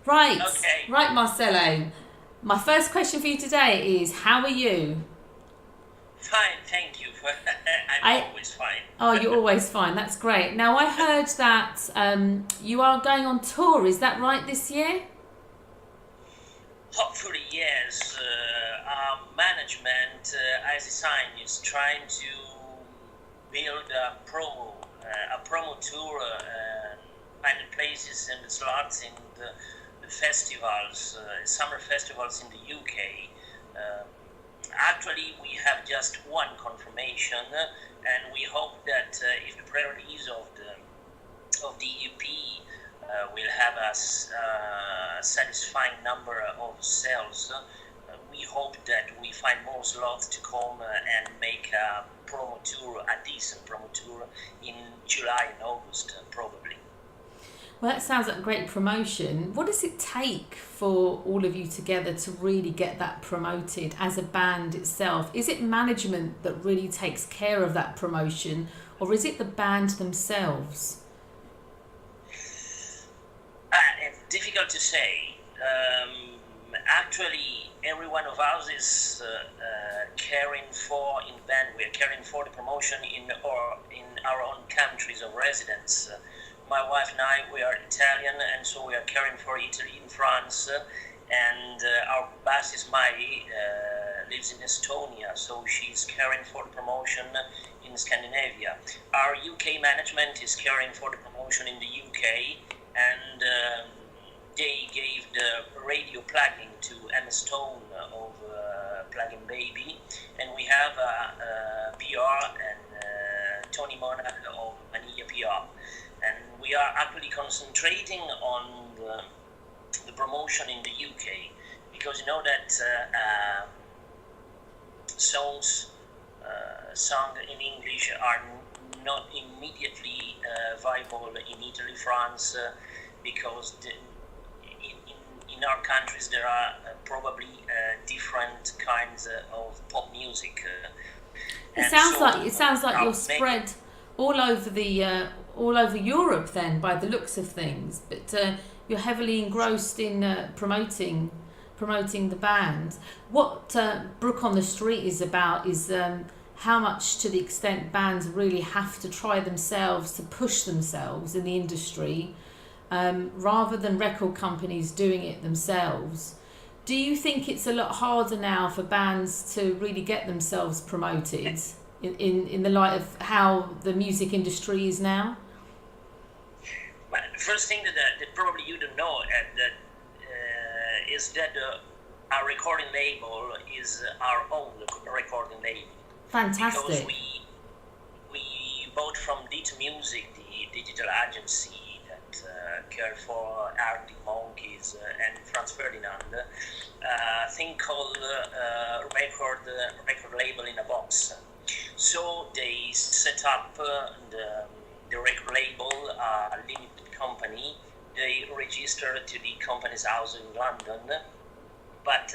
Right, Okay, right, Marcelo. My first question for you today is, how are you? fine, thank you. I'm I always fine. Oh, you're always fine. That's great. Now, I heard that you are going on tour. Is that right this year? Hopefully, yes. Our management, as design, is trying to build a promo tour, finding places and slots in the festivals, summer festivals in the UK. Actually, we have just one confirmation, and we hope that if the pre-release of the EP will have a satisfying number of sales, we hope that we find more slots to come and make a promo tour, a decent promo tour in July and August, probably. Well, that sounds like a great promotion. What does it take for all of you together to really get that promoted as a band itself? Is it management that really takes care of that promotion, or is it the band themselves? It's difficult to say. Actually, every one of us is caring for in band. We are caring for the promotion in our own countries of residence. My wife and I, we are Italian, and so we are caring for Italy and France. And our bassist Mai lives in Estonia, so she's caring for the promotion in Scandinavia. Our UK management is caring for the promotion in the UK, and they gave the radio plugging to Emma Stone of Plugin Baby, and we have PR and Tony Monaghan of Vanilla PR. And we are actually concentrating on the promotion in the UK, because you know that songs sung in English are not immediately viable in Italy, France, because in our countries there are probably different kinds of pop music, It and sounds so like you're maybe. spread all over Europe then, by the looks of things. But you're heavily engrossed in promoting the band. What Brook on the Street is about is how much, to the extent bands really have to try themselves to push themselves in the industry, rather than record companies doing it themselves. Do you think it's a lot harder now for bands to really get themselves promoted in the light of how the music industry is now? But the first thing that probably you don't know is that our recording label is our own recording label, because Fantastic. we bought from D2 Music, the digital agency that cared for Arctic Monkeys and Franz Ferdinand, a thing called record label in a box. So they set up the record label, a limited company. They registered to the company's house in London, but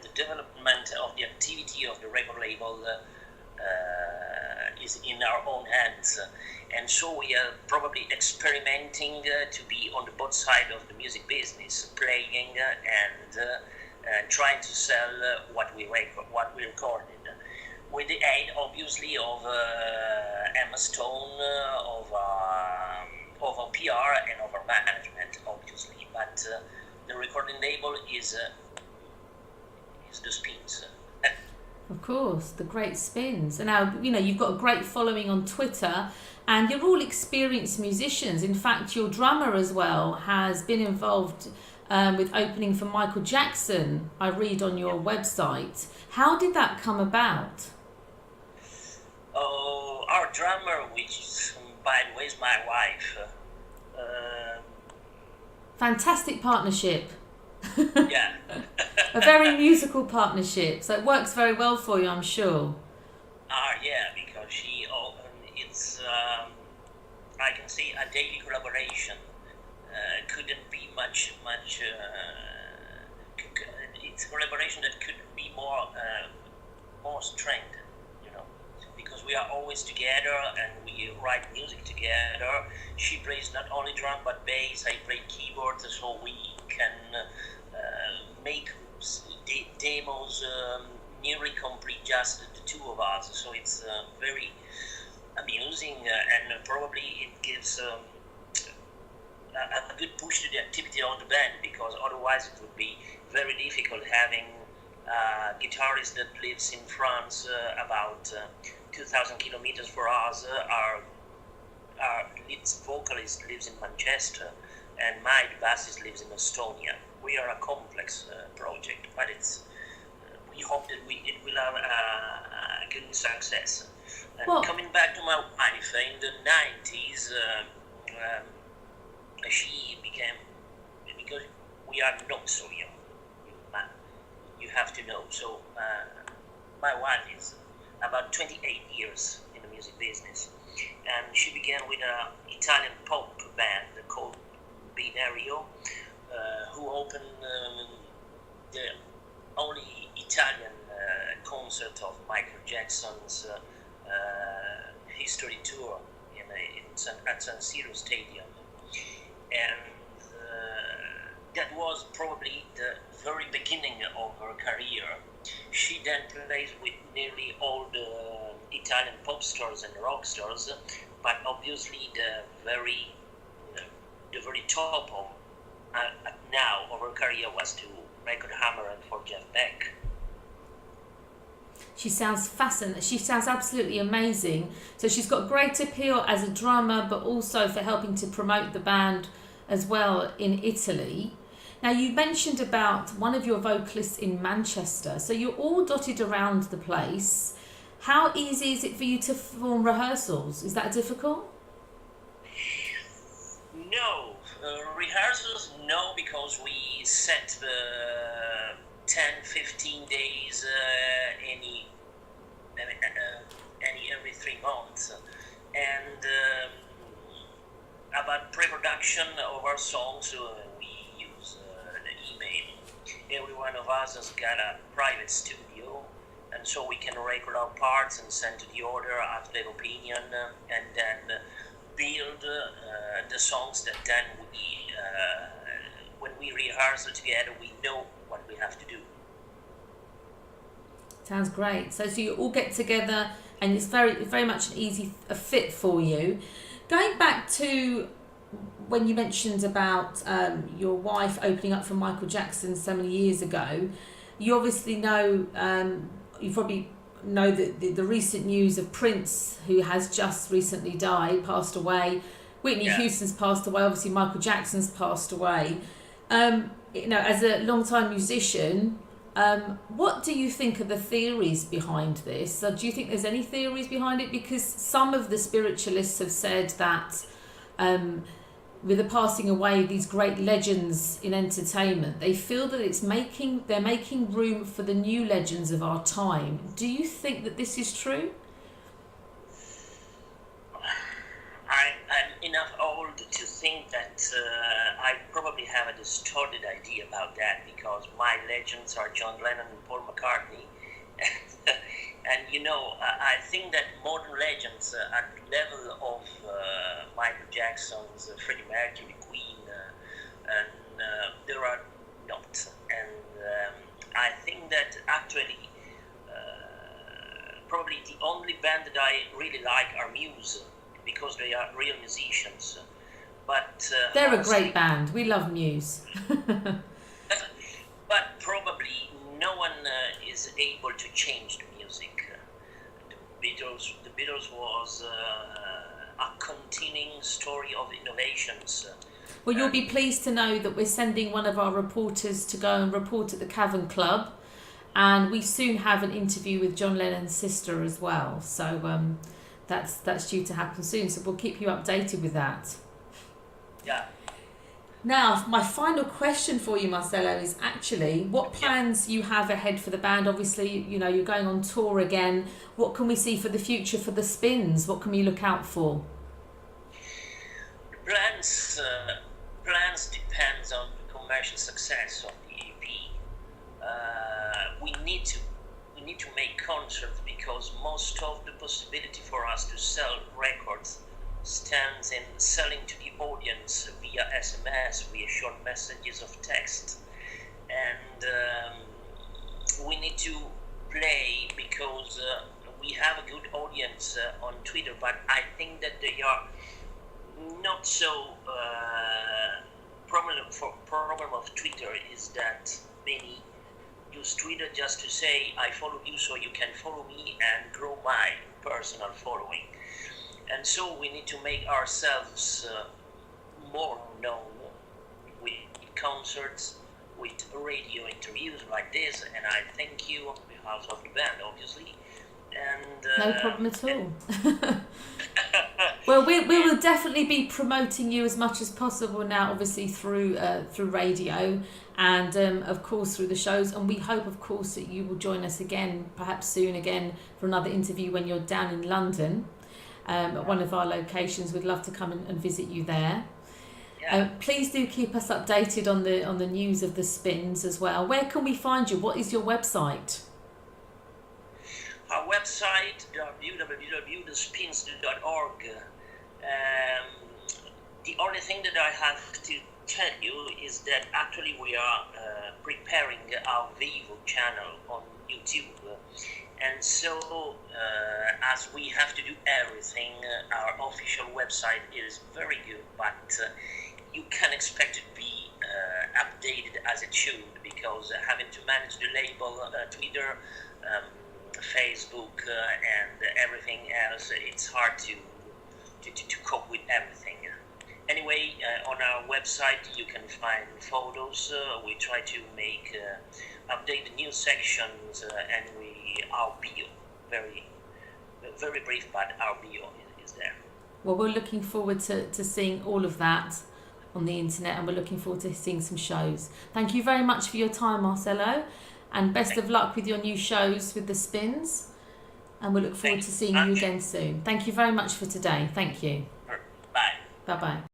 the development of the activity of the record label is in our own hands, and so we are probably experimenting to be on the both side of the music business, playing and trying to sell what we recorded, with the aid, obviously, of Emma Stone, of our PR and of our management, obviously. But the recording label is the Spins. Of course, the great spins. And now, you've got a great following on Twitter, and you're all experienced musicians. In fact, your drummer as well has been involved with opening for Michael Jackson, I read on your website. How did that come about? Oh, our drummer, which by the way is my wife. Uh, Fantastic partnership. yeah. A very musical partnership. So it works very well for you, I'm sure. Yeah, because it's, I can say, a daily collaboration. Couldn't be much. It's a collaboration that could be more strength, you know, because we are always together and we write music together. She plays not only drum but bass. I play keyboard, so we can make demos nearly complete just the two of us. So it's very amusing, and probably it gives a good push to the activity of the band, because otherwise it would be very difficult having a guitarist that lives in France, about 2,000 kilometers for us. Our lead vocalist lives in Manchester, and my bassist lives in Estonia. We are a complex project, but we hope that it will have a good success. And coming back to my wife, in the 90s, she became, because we are not so young, you have to know. So my wife is about 28 years in the music business, and she began with an Italian pop band called Binario, who opened the only Italian concert of Michael Jackson's history tour at San Siro Stadium. And that was probably the very beginning of her career. She then played with nearly all the Italian pop stars and rock stars, but obviously the very top of now of her career was to record Hammer for Jeff Beck. She sounds fascinating. She sounds absolutely amazing. So she's got great appeal as a drummer, but also for helping to promote the band as well in Italy. Now, you mentioned about one of your vocalists in Manchester. So you're all dotted around the place. How easy is it for you to form rehearsals? Is that difficult? No. Rehearsals, no, because we set the 10-15 days every 3 months. And about pre-production of our songs, we use the email. Every one of us has got a private studio, and so we can record our parts and send to the order, ask their opinion, and then build the songs that then when we rehearse together, we know what we have to do. Sounds great. So you all get together, and it's very much an easy fit for you. Going back to when you mentioned about your wife opening up for Michael Jackson so many years ago, you obviously know, you probably know the recent news of Prince, who has just recently died, passed away. Whitney Houston's passed away. Obviously, Michael Jackson's passed away. As a long-time musician, what do you think are the theories behind this? Do you think there's any theories behind it? Because some of the spiritualists have said that with the passing away of these great legends in entertainment, they feel that they're making room for the new legends of our time. Do you think that this is true? I'm enough old to think that I probably have a distorted idea about that, because my legends are John Lennon and Paul McCartney. And I think that modern legends at the level of Michael Jackson's, Freddie Mercury, Queen, and there are not. And I think that actually probably the only band that I really like are Muse, because they are real musicians. But they're a great band. We love Muse. But probably no one is able to change the music. The Beatles was a continuing story of innovations. Well, you'll be pleased to know that we're sending one of our reporters to go and report at the Cavern Club, and we soon have an interview with John Lennon's sister as well. So that's due to happen soon. So we'll keep you updated with that. Yeah. Now, my final question for you, Marcello, is actually what plans you have ahead for the band. Obviously, you're going on tour again. What can we see for the future for the Spins? What can we look out for? Plans depends on the commercial success of the EP. We need to make concerts, because most of the possibility for us to sell records stands in selling to the audience via SMS, via short messages of text. And we need to play because we have a good audience on Twitter, but I think that they are not so problem of Twitter is that many use Twitter just to say I follow you so you can follow me and grow my personal following. And so we need to make ourselves more known with concerts, with radio interviews like this, and I thank you on behalf of the band, obviously. And no problem at all. Well, we will definitely be promoting you as much as possible now, obviously through radio and of course through the shows, and we hope of course that you will join us again, perhaps soon again, for another interview when you're down in London at one of our locations. We'd love to come and visit you there. Yeah. Please do keep us updated on the news of the Spins as well. Where can we find you? What is your website? Our website, www.thespins.org. The only thing that I have to tell you is that actually we are preparing our Vivo channel on YouTube. And so, as we have to do everything, our official website is very good, but you can expect it to be updated as it should, because having to manage the label, Twitter, Facebook, and everything else, it's hard to cope with everything. Anyway, on our website you can find photos. We try to make update the news sections, and our bio, very very brief, but our bio is there. Well, we're looking forward to seeing all of that on the internet, and we're looking forward to seeing some shows. Thank you very much for your time, Marcelo, and best of luck with your new shows with the Spins, and we look forward to seeing you again soon. Thank you very much for today. Thank you. Bye. Bye-bye.